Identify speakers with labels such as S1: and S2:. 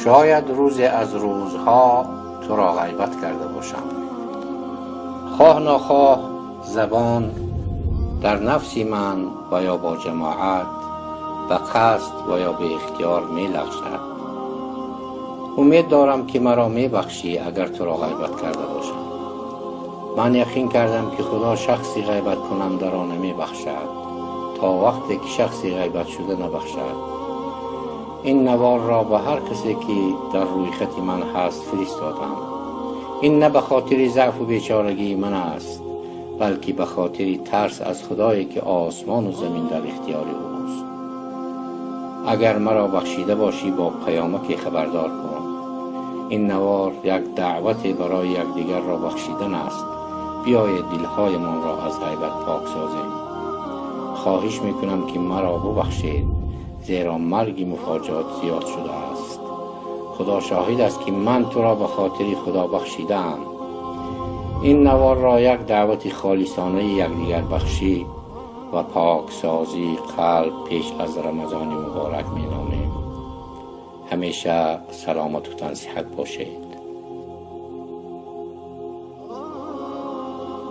S1: شاید روز از روزها تو را غیبت کرده باشم. خواه ناخواه زبان در نفسی من و یا با جماعت به قصد و یا به اختیار می لغزد. امید دارم که مرا می بخشی اگر تو را غیبت کرده باشم. من یقین کردم که خدا شخصی غیبت کننده را نمی بخشد تا وقتی که شخصی غیبت شده نبخشد. این نوار را به هر کسی که در روی خط من هست فرستادم. این نه به خاطر ضعف و بیچارگی من است، بلکه به خاطر ترس از خدایی که آسمان و زمین در اختیار اوست. اگر مرا بخشیده باشی با پیامک خبردار کن. این نوار یک دعوت برای یکدیگر را بخشیدن است. بیایید دلهایمان را از غیبت پاک سازیم. خواهش میکنم که مرا ببخشید، زیرا مرگ مفاجات زیاد شده است. خدا شاهد است که من تو را به خاطر خدا بخشیدم. این نوار را یک دعوت خالصانه یکدیگر بخشی و پاک سازی قلب پیش از رمضان مبارک می نامیم. همیشه سلامت و تن صحت باشید.